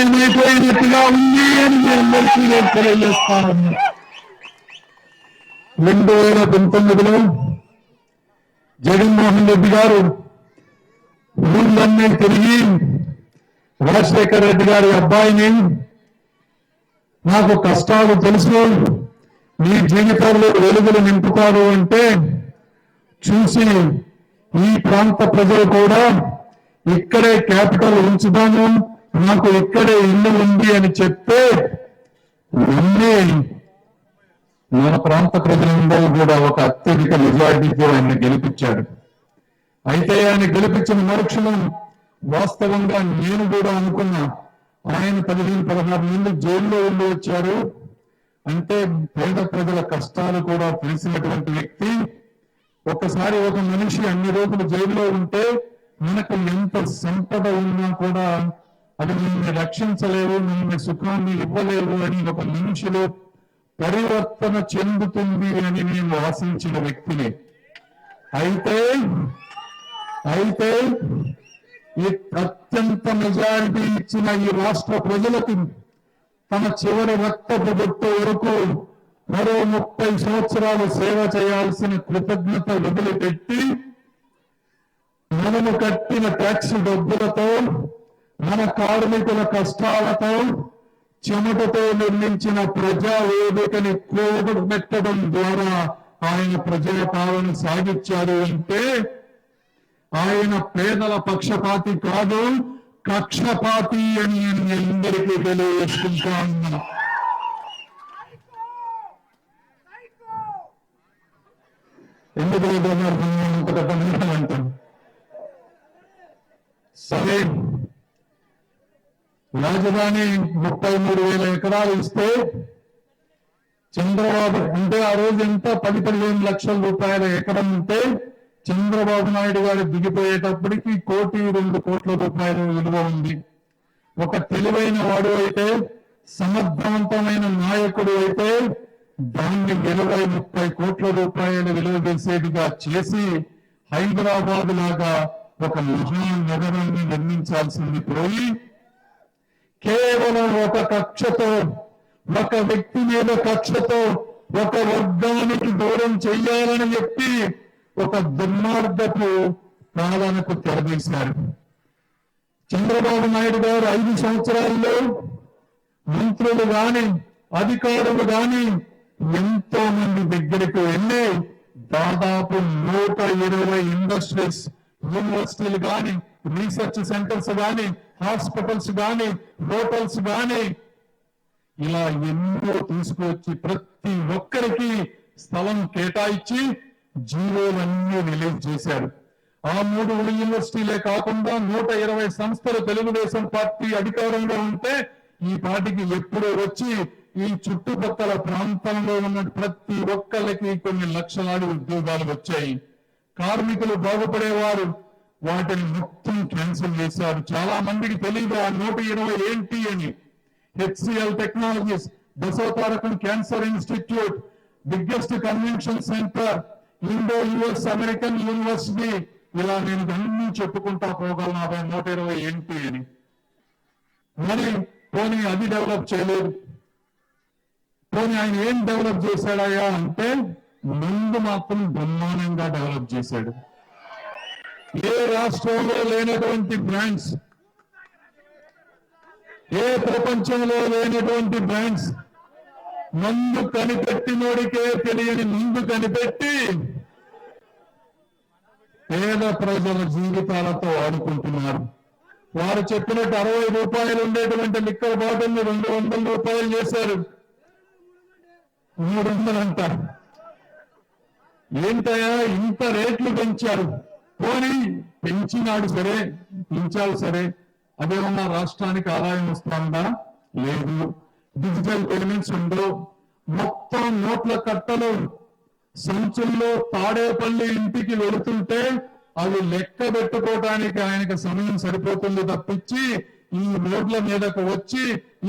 ఏమైపోయినట్టుగా ఉంది అని మీ అందరికీ నేను తెలియజేస్తాను. 2019లో జగన్మోహన్ రెడ్డి గారు ఊళ్ళన్నీ తిరిగి రాజశేఖర రెడ్డి గారి అబ్బాయిని నాకు కష్టాలు తెలుసు, మీ జీవితంలో వెలుగులు నింపుతారు అంటే చూసి ఈ ప్రాంత ప్రజలు కూడా ఇక్కడే క్యాపిటల్ ఉంచుదాము, నాకు ఇక్కడే ఇల్లు ఉంది అని చెప్తే అన్నీ మన ప్రాంత ప్రజలందరూ కూడా ఒక అత్యధిక మెజారిటీతో ఆయన గెలిపించాడు. అయితే ఆయన గెలిపించిన మరుక్షణం వాస్తవంగా నేను కూడా అనుకున్నా, ఆయన 15-16 మంది జైల్లో ఉండి వచ్చారు అంటే పేద ప్రజల కష్టాలు కూడా తెలిసినటువంటి వ్యక్తి. ఒకసారి ఒక మనిషి అన్ని రోజులు జైల్లో ఉంటే మనకు ఎంత సంపద ఉన్నా కూడా అది నిన్ను రక్షించలేవు, నిన్ను సుఖాన్ని ఇవ్వలేవు అని ఒక మనిషిలో పరివర్తన చెందుతుంది అని నేను ఆశించిన వ్యక్తిని. అయితే ఈ అత్యంత మెజారిటీ ఇచ్చిన ఈ రాష్ట్ర ప్రజలకు తమ చివరి రక్తపు బొట్టు వరకు మరో 30 సంవత్సరాలు సేవ చేయాల్సిన కృతజ్ఞత వదిలిపెట్టి మనము కట్టిన ట్యాక్స్ డబ్బులతో, మన కార్మికుల కష్టాలతో, చెమటతో నిర్మించిన ప్రజా వేదికని కూడబెట్టడం ద్వారా ఆయన ప్రజాపాలన సాగించారు అంటే ఆయన పేదల పక్షపాతి కాదు, కక్షపాతి అని నేను అందరికీ తెలియజేసుకుంటా ఉన్నా. ఎందుకు అంటాను సరే, రాజధాని 33,000 ఎకరాలు ఇస్తే చంద్రబాబు అంటే ఆ రోజు ఎంత 10-15 లక్షల రూపాయల ఎకరం ఉంటే చంద్రబాబు నాయుడు గారు దిగిపోయేటప్పటికి 1-2 కోట్ల రూపాయల విలువ ఉంది. ఒక తెలివైన వాడు అయితే, సమర్థవంతమైన నాయకుడు అయితే దాన్ని 20-30 కోట్ల రూపాయల విలువ వేసేదిగా చేసి హైదరాబాద్ లాగా ఒక మహానగరాన్ని నిర్మించాల్సింది పోయి కేవలం ఒక కక్షతో, ఒక వ్యక్తి మీద కక్షతో, ఒక వర్గానికి దూరం చెయ్యాలని చెప్పి ఒక దుర్మార్గపు పాలనకు తెరదీశారు. చంద్రబాబు నాయుడు గారు 5 సంవత్సరాల్లో మంత్రులు గాని అధికారులు గాని ఎంతో మంది దగ్గరికి వెళ్ళి దాదాపు 120 ఇండస్ట్రీస్, యూనివర్సిటీలు గాని, రీసెర్చ్ సెంటర్స్ గాని, హాస్పిటల్స్ గాని, హోటల్స్ గాని ఇలా ఎన్నో తీసుకువచ్చి ప్రతి ఒక్కరికి స్థలం కేటాయించి జీవోలన్నీ రిలీజ్ చేశారు. ఆ 3 యూనివర్సిటీలే కాకుండా 120 సంస్థలు తెలుగుదేశం పార్టీ అధికారంలో ఉంటే ఈ పార్టీకి ఎప్పుడో వచ్చి ఈ చుట్టుపక్కల ప్రాంతంలో ఉన్న ప్రతి ఒక్కరికి కొన్ని లక్షలాది ఉద్యోగాలు వచ్చాయి. కార్మికులు బాగుపడేవారు, వాటిని మొత్తం క్యాన్సిల్ చేశారు. చాలా మందికి తెలియదు ఆ 120 ఏంటి అని. HCL technologies, Basavatarakam cancer institute, biggest convention centre, Indo US American university, ఇలా నేను అన్ని చెప్పుకుంటా పోగలను 120 ఏంటి అని. మరి పోనీ అది డెవలప్ చేయలేదు. పోనీ ఆయన ఏం డెవలప్ చేశాడయా అంటే ముందు మాత్రం బ్రహ్మాండంగా డెవలప్ చేశాడు. ఏ రాష్ట్రంలో లేనటువంటి బ్రాండ్స్, ఏ ప్రపంచంలో లేనటువంటి బ్రాండ్స్, మందు కనిపెట్టినోడికే తెలియని ముందు కనిపెట్టి పేద ప్రజల జీవితాలతో ఆడుకుంటున్నారు. వారు చెప్పినట్టు 60 రూపాయలు ఉండేటువంటి లిక్కర్ బాటిల్ని 200 రూపాయలు చేశారు, 300 అంటారు. ఏంటయా ఇంత రేట్లు పెంచారు? పోనీ పెంచినాడు సరే, పెంచాలి సరే, అదేమన్నా రాష్ట్రానికి ఆదాయం వస్తుందా? లేదు. డిజిటల్ పేమెంట్స్ ఉండవు. మొత్తం నోట్ల కట్టలు సంచుల్లో తాడేపల్లి ఇంటికి వెళుతుంటే అవి లెక్క పెట్టుకోవడానికి ఆయనకు సమయం సరిపోతుంది తప్పించి ఈ రోడ్ల మీదకు వచ్చి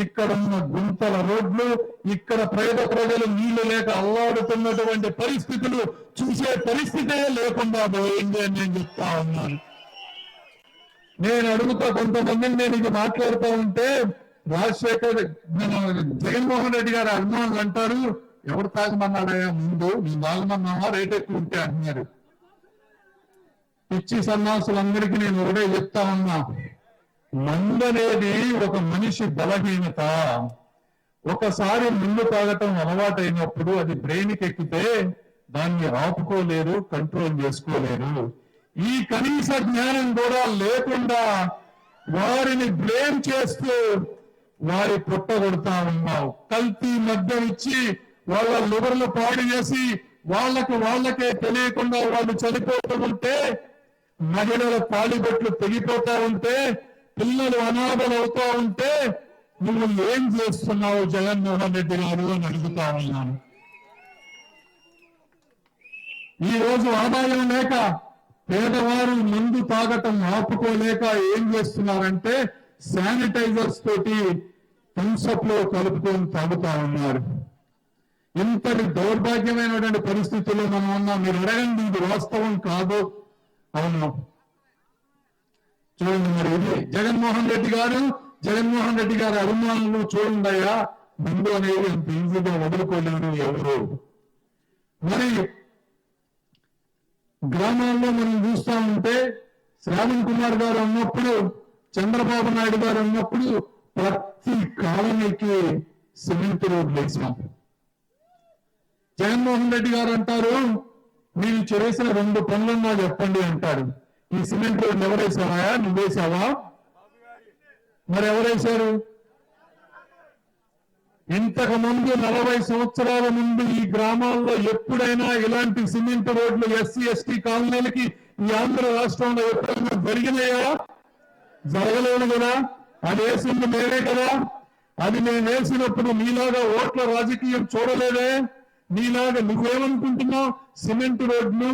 ఇక్కడ ఉన్న గుంతల రోడ్లు, ఇక్కడ పేద ప్రజలు నీళ్లు లేక అల్లాడుతున్నటువంటి పరిస్థితులు చూసే పరిస్థితే లేకుండా పోయింది అని నేను చెప్తా ఉన్నాను. నేను అడుగుతా కొంతమందిని, నేను ఇది మాట్లాడుతూ ఉంటే రాజశేఖర్ జగన్మోహన్ రెడ్డి గారి అభిమానులు అంటారు, ఎవరు తాగమన్నాడయా ముందు, మేము తాగమన్నామా రేట్ ఎక్కువ ఉంటే అంటున్నారు. పిచ్చి సన్నాసులందరికీ నేను ఒకటే చెప్తా ఉన్నా, మందు అనేది ఒక మనిషి బలహీనత. ఒకసారి ముందు తాగటం అలవాటైనప్పుడు అది బ్రెయిన్కి ఎక్కితే దాన్ని ఆపుకోలేరు, కంట్రోల్ చేసుకోలేరు. ఈ కనీస జ్ఞానం కూడా లేకుండా వారిని బ్లేమ్ చేస్తూ వారి పుట్ట కొడతా ఉన్నావు. కల్తీ మద్యం ఇచ్చి వాళ్ళ లివర్లు పాడు చేసి వాళ్ళకే తెలియకుండా వాళ్ళు చనిపోతూ ఉంటే, మహిళల తాళిబొట్లు తెగిపోతా ఉంటే, పిల్లలు అనాథలు అవుతా ఉంటే నువ్వు ఏం చేస్తున్నావు జగన్మోహన్ రెడ్డి గారు అని అడుగుతా ఉన్నాను. ఈ రోజు ఆదాయం లేక పేదవారు ముందు తాగటం ఆపుకోలేక ఏం చేస్తున్నారంటే శానిటైజర్స్ తోటి థమ్సప్ లో కలుపుకొని తాగుతా ఉన్నారు. ఇంతటి దౌర్భాగ్యమైనటువంటి పరిస్థితుల్లో మనం ఉన్నాం. మీరు అడగండి, ఇది వాస్తవం కాదు. అవును, చూడండి. మరి ఇది జగన్మోహన్ రెడ్డి గారి అభిమానులు చూడండి అయ్యా, ముందు అనేది అంత ఈజీగా వదులుకోలేరు ఎవరు. మరి గ్రామాల్లో మనం చూస్తా ఉంటే శ్రావణ్ కుమార్ గారు ఉన్నప్పుడు, చంద్రబాబు నాయుడు గారు ఉన్నప్పుడు ప్రతి కాలనీకి సిమెంట్ రోడ్లు వేసాం. జగన్మోహన్ రెడ్డి గారు అంటారు, మీరు చేసిన 2 పనులున్నా చెప్పండి అంటాడు. ఈ సిమెంట్ రోడ్లు ఎవరేసావా? నువ్వేసావా? మరి ఎవరేశారు? ఇంతకు ముందు 40 సంవత్సరాల ముందు ఈ గ్రామాల్లో ఎప్పుడైనా ఇలాంటి సిమెంట్ రోడ్లు ఎస్సీ ఎస్టీ కాలనీలకి ఈ ఆంధ్ర రాష్ట్రంలో ఎప్పుడైనా జరిగినాయా? జరగలేదు కదా. అది వేసింది మేమే కదా. అది మేము వేసినప్పుడు నీలాగా ఓట్ల రాజకీయం చూడలేదే. నీలాగా నువ్వేమనుకుంటున్నావు? సిమెంట్ రోడ్లు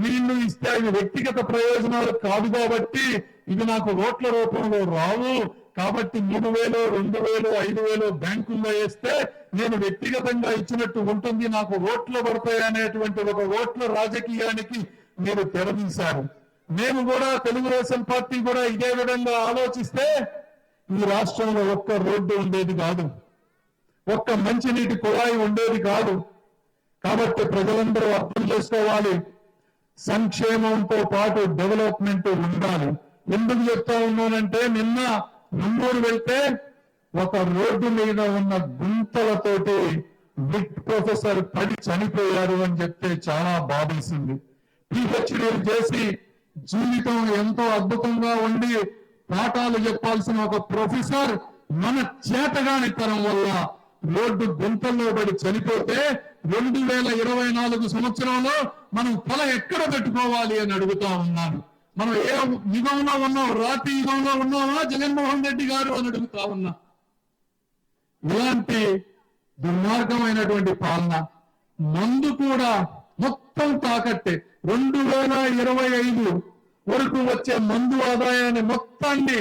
నీళ్లు ఇస్తే అవి వ్యక్తిగత ప్రయోజనాలు కాదు కాబట్టి ఇవి నాకు ఓట్ల రూపంలో రావు, కాబట్టి 3,000, 2,000, 5,000 బ్యాంకుల్లో వేస్తే నేను వ్యక్తిగతంగా ఇచ్చినట్టు ఉంటుంది, నాకు ఓట్లు పడతాయి అనేటువంటి ఒక ఓట్ల రాజకీయానికి మీరు తెరదీశారు. మేము కూడా, తెలుగుదేశం పార్టీ కూడా ఇదే విధంగా ఆలోచిస్తే ఈ రాష్ట్రంలో ఒక్క రోడ్డు ఉండేది కాదు, ఒక్క మంచినీటి కుళాయి ఉండేది కాదు. కాబట్టి ప్రజలందరూ అర్థం చేసుకోవాలి, సంక్షేమంతో పాటు డెవలప్మెంట్ ఉండాలి. ఎందుకు చెప్తా ఉన్నానంటే, నిన్న నంబూరు వెళ్తే ఒక రోడ్డు మీద ఉన్న గుంతలతోటి బిగ్ ప్రొఫెసర్ పడి చనిపోయారు అని చెప్తే చాలా బాధేసింది. పిహెచ్డీలు చేసి జీవితం ఎంతో అద్భుతంగా ఉండి పాఠాలు చెప్పాల్సిన ఒక ప్రొఫెసర్ మన చేతగాని తరం వల్ల రోడ్డు గుంతల్లో పడి చనిపోతే 2024 సంవత్సరంలో మనం తల ఎక్కడ పెట్టుకోవాలి అని అడుగుతా ఉన్నాను. మనం ఏ యుగంలో ఉన్నాం? రాతి యుగంలో ఉన్నామా జగన్మోహన్ రెడ్డి గారు అని అడుగుతా ఉన్నా. ఇలాంటి దుర్మార్గమైనటువంటి పాలన. మందు కూడా మొత్తం తాకట్టే. 2025 వరకు వచ్చే మందు ఆదాయాన్ని మొత్తాన్ని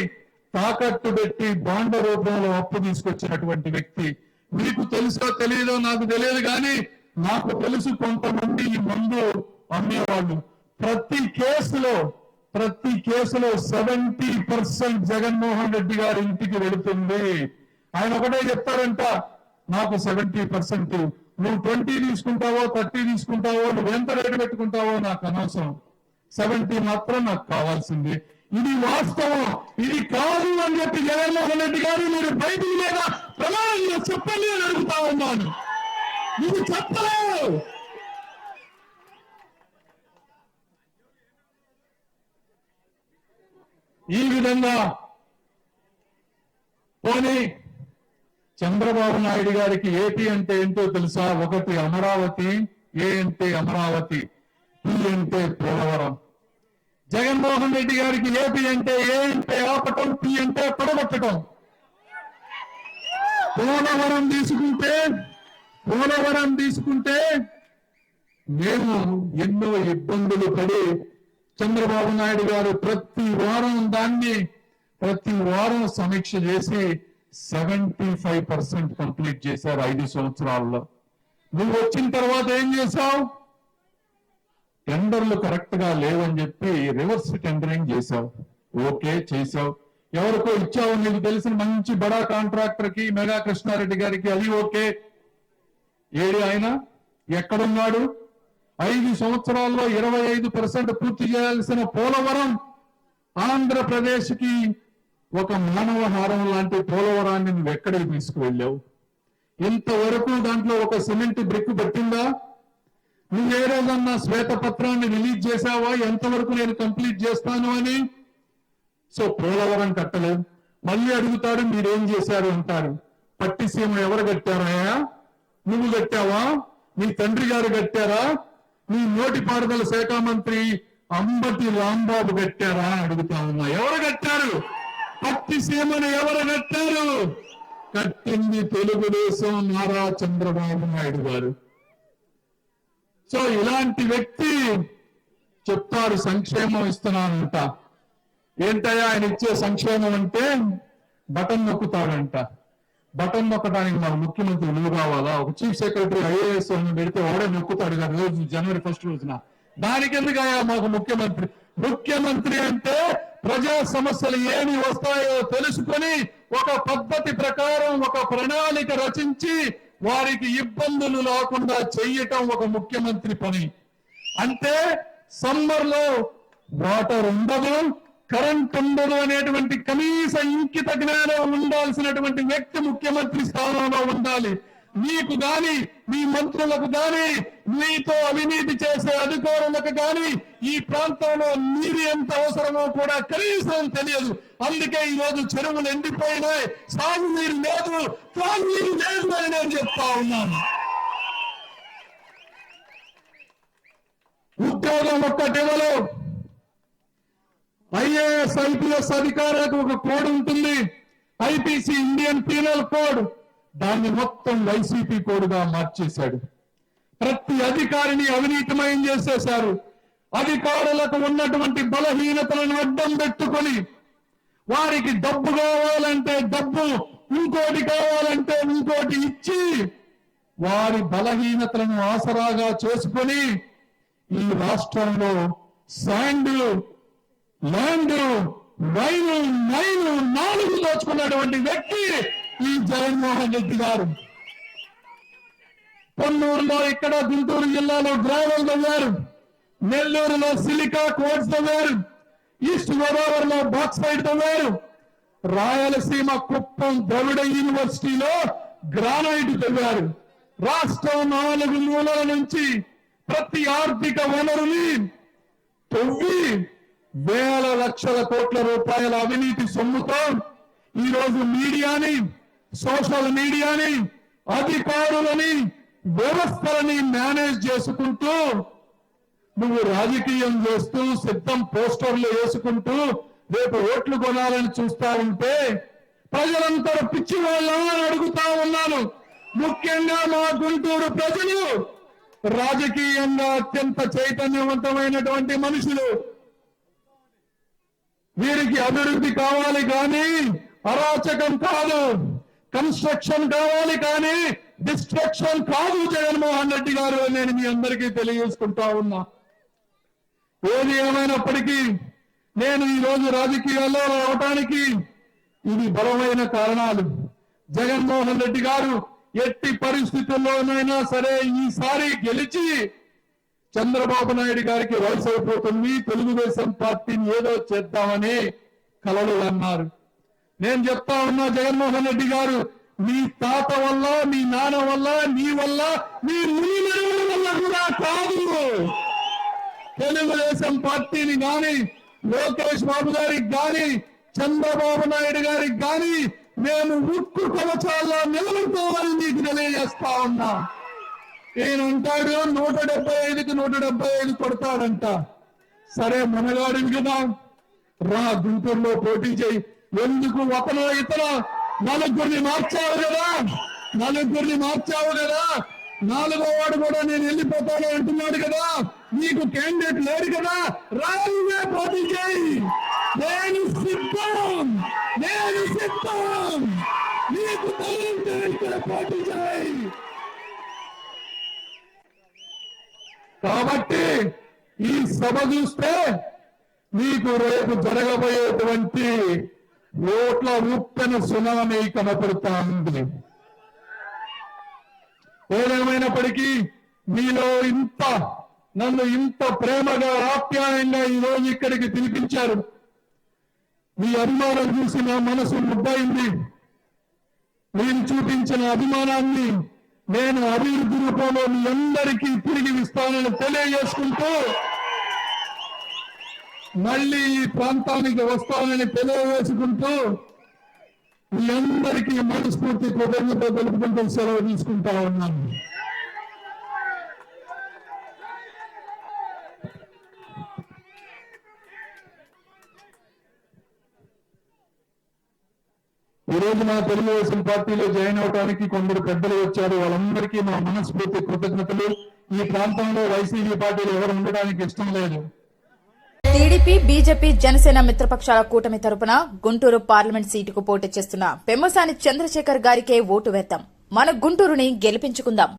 తాకట్టు పెట్టి బాండ రూపంలో అప్పు తీసుకొచ్చినటువంటి వ్యక్తి. మీకు తెలుసో తెలియదో నాకు తెలియదు, కానీ నాకు తెలుసు కొంతమంది ఈ మందు అమ్మేవాళ్ళు. ప్రతి కేసులో 70% జగన్మోహన్ రెడ్డి గారి ఇంటికి వెళుతుంది. ఆయన ఒకటే చెప్తారంట, నాకు 70%, నువ్వు 20 తీసుకుంటావో 30 తీసుకుంటావో, నువ్వు ఎంత రేటు పెట్టుకుంటావో నాకు అనవసరం, 70 మాత్రం నాకు కావాల్సింది. ఇది వాస్తవం. ఇది కాదు అని చెప్పి జగన్మోహన్ రెడ్డి గారు మీరు బయటికి లేదా ప్రమాణంగా చెప్పండి అని అడుగుతా ఉన్నాను. ఇది చెప్పలేదు. ఈ విధంగా పోనీ చంద్రబాబు నాయుడు గారికి ఏపీ అంటే ఏంటో తెలుసా? 1 అమరావతి, ఏ అంటే అమరావతి, పి అంటే పోలవరం. జగన్మోహన్ రెడ్డి గారికి ఏపీ అంటే ఏ అంటే ఆపటం, పి అంటే పడగొట్టడం. పోలవరం తీసుకుంటే మేము ఎన్నో ఇబ్బందులు పడి చంద్రబాబు నాయుడు గారు ప్రతి వారం సమీక్ష చేసి 75% కంప్లీట్ చేశారు 5 సంవత్సరాల్లో. నువ్వు వచ్చిన తర్వాత ఏం చేశావు? టెండర్లు కరెక్ట్ గా లేవని చెప్పి రివర్స్ టెండరింగ్ చేశావు. ఓకే చేశావు. ఎవరికో ఇచ్చావు నీకు తెలిసిన మంచి బడా కాంట్రాక్టర్ కి మెగా కృష్ణారెడ్డి గారికి, అది ఓకే. ఏడు ఆయన ఎక్కడున్నాడు? 5 సంవత్సరాల్లో 25% పూర్తి చేయాల్సిన పోలవరం ఆంధ్రప్రదేశ్ కి ఒక మానవహారం లాంటి పోలవరాన్ని నువ్వు ఎక్కడికి తీసుకువెళ్ళావు? ఇంతవరకు దాంట్లో ఒక సిమెంట్ బ్రిక్ పెట్టిందా? నువ్వు ఏ రోజన్నా శ్వేతపత్రాన్ని రిలీజ్ చేశావా ఎంతవరకు నేను కంప్లీట్ చేస్తాను అని? సో పోలవరం కట్టలేదు. మళ్ళీ అడుగుతారు మీరేం చేశారు అంటారు. పట్టిసీమ ఎవరు కట్టారా? నువ్వు కట్టావా? నీ తండ్రి గారు కట్టారా? నీ నోటిపారుదల శాఖ మంత్రి అంబటి రాంబాబు కట్టారా అని అడుగుతా ఉన్నా. ఎవరు కట్టారు? పట్టిసీమను ఎవరు కట్టారు? కట్టింది తెలుగుదేశం, నారా చంద్రబాబు నాయుడు గారు. సో ఇలాంటి వ్యక్తి చెప్తారు సంక్షేమం ఇస్తున్నానంట. ఏంటయ్యా ఆయన ఇచ్చే సంక్షేమం అంటే బటన్ నొక్కుతాడంట. బటన్ నొక్కడానికి మన ముఖ్యమంత్రి నువ్వు కావాలా? ఒక చీఫ్ సెక్రటరీ ఐఏఎస్ పెడితే వాడే నొక్కుతాడు కదా రోజు జనవరి 1 రోజున. దానికి ఎందుకయ్యా మాకు ముఖ్యమంత్రి? ముఖ్యమంత్రి అంటే ప్రజా సమస్యలు ఏమి వస్తాయో తెలుసుకొని ఒక పద్ధతి ప్రకారం ఒక ప్రణాళిక రచించి వారికి ఇబ్బందులు లేకుండా చెయ్యటం ఒక ముఖ్యమంత్రి పని. అంటే సమ్మర్ లో వాటర్ ఉండదు, కరెంట్ ఉండదు అనేటువంటి కనీస ఇంకిత జ్ఞానం ఉండాల్సినటువంటి వ్యక్తి ముఖ్యమంత్రి స్థానంలో ఉండాలి. మీకు గాని మీ మంత్రులకు గాని మీతో అవినీతి చేసే అధికారులకు గాని ఈ ప్రాంతంలో నీరు ఎంత అవసరమో కూడా కనీసం తెలియదు. అందుకే ఈ రోజు చెరువులు ఎండిపోయినాయి, సాగునీరు లేదు, తాగునీరు లేదు అని నేను చెప్తా ఉన్నాను. ఉద్యోగం ఒక్కటివ్వలో ఐఏఎస్ ఐపీఎస్ అధికారులకు ఒక కోడ్ ఉంటుంది, ఐపీసీ ఇండియన్ పీనల్ కోడ్. దాన్ని మొత్తం వైసీపీ కోడ్గా మార్చేశాడు. ప్రతి అధికారిని అవినీతిమయం చేసేశారు. అధికారులకు ఉన్నటువంటి బలహీనతలను అడ్డం పెట్టుకొని వారికి డబ్బు కావాలంటే డబ్బు, ఇంకోటి కావాలంటే ఇంకోటి ఇచ్చి వారి బలహీనతలను ఆసరాగా చేసుకొని ఈ రాష్ట్రంలో శాండ్, ల్యాండ్, వైను, మైను 4 దోచుకున్నటువంటి వ్యక్తి ఈ జగన్మోహన్ రెడ్డి గారు. పొన్నూరులో, ఇక్కడ గుంటూరు జిల్లాలో గ్రావెల్ తవ్వారు, నెల్లూరులో సిలికా కోడ్స్ తవ్వారు, ఈస్ట్ గోదావరిలో బాక్సైట్ తవ్వారు, రాయలసీమ కుప్పం ద్రవిడ యూనివర్సిటీలో గ్రానైట్ తవ్వారు. రాష్ట్రం 4 మూలల నుంచి ప్రతి ఆర్థిక వనరుని తవ్వి వేల లక్షల కోట్ల రూపాయల అవినీతి సొమ్ముతో ఈ రోజు మీడియాని, సోషల్ మీడియాని, అధికారులని, వ్యవస్థలని మేనేజ్ చేసుకుంటూ నువ్వు రాజకీయం చేస్తూ సిద్ధం పోస్టర్లు వేసుకుంటూ రేపు ఓట్లు కొనాలని చూస్తా ఉంటే ప్రజలంతా పిచ్చి వాళ్ళని అడుగుతా ఉన్నాను. ముఖ్యంగా మా గుంటూరు ప్రజలు రాజకీయంగా అత్యంత చైతన్యవంతమైనటువంటి మనుషులు. వీరికి అభివృద్ధి కావాలి కానీ అరాచకం కాదు, కన్స్ట్రక్షన్ కావాలి కానీ డిస్ట్రక్షన్ కాదు జగన్మోహన్ రెడ్డి గారు అని నేను మీ అందరికీ తెలియజేసుకుంటా ఉన్నా. ఏది ఏమైనప్పటికీ నేను ఈ రోజు రాజకీయాల్లో రావటానికి ఇది బలమైన కారణాలు. జగన్మోహన్ రెడ్డి గారు ఎట్టి పరిస్థితుల్లోనైనా సరే ఈసారి గెలిచి చంద్రబాబు నాయుడు గారికి వయసు అయిపోతుంది, తెలుగుదేశం పార్టీని ఏదో చేద్దామని కలలు అన్నారు. నేను చెప్తా ఉన్నా జగన్మోహన్ రెడ్డి గారు, మీ తాత వల్ల, మీ నాన్న వల్ల, నీ వల్ల, మీ మునిమరుల వల్ల కూడా కాదు. తెలుగుదేశం పార్టీని గాని, లోకేష్ బాబు గారికి గాని, చంద్రబాబు నాయుడు గారికి గాని మేము ఉక్కు కవచాల్లో నిలబడుకోవాలని మీకు తెలియజేస్తా ఉన్నా. ఈయనంటాడు 175కి 175 కొడతాడంట. సరే మనగాడివి కదా, రా గుంటూరులో పోటీ చేయి. ఎందుకు ఒకనో ఇతర నలుగురిని మార్చావు కదా, నాలుగో వాడు కూడా నేను వెళ్ళిపోతాను అంటున్నాడు కదా, నీకు క్యాండిడేట్ లేడు కదా, రాజుగా పోటీ చేయి. నేను సిద్ధం, నీకు తగిలితే ఇక్కడ పోటీ చేయి. కాబట్టి ఈ సభ చూస్తే మీకు రేపు జరగబోయేటువంటి ఓట్ల ఉప్పెన సునామీ కనపడుతా ఉంది. ఏదేమైనప్పటికీ మీలో నన్ను ఇంత ప్రేమగా ఆప్యాయంగా ఈ రోజు ఇక్కడికి పిలిపించారు. మీ అభిమానం చూసి నా మనసు ముద్దయింది. మీరు చూపించిన అభిమానాన్ని నేను అభివృద్ధి రూపంలో మీ అందరికీ తిరిగి ఇస్తానని తెలియజేసుకుంటూ మళ్ళీ ఈ ప్రాంతానికి వస్తానని తెలియజేసుకుంటూ మీ అందరికీ మనస్ఫూర్తి కృతజ్ఞత తెలుపుకుంటూ సెలవు తీసుకుంటా ఉన్నాను. ఈ రోజు మా తెలుగుదేశం పార్టీలో జాయిన్ అవడానికి కొందరు పెద్దలు వచ్చారు. వాళ్ళందరికీ మా మనస్ఫూర్తి కృతజ్ఞతలు. ఈ ప్రాంతంలో వైసీపీ పార్టీలు ఎవరు ఉండడానికి ఇష్టం లేదు. టీడీపీ, బీజేపీ, జనసేన మిత్రపక్షాల కూటమి తరపున గుంటూరు పార్లమెంట్ సీటుకు పోటీ చేస్తున్న పెమ్మసాని చంద్రశేఖర్ గారికే ఓటు వేద్దాం. మన గుంటూరుని గెలిపించుకుందాం.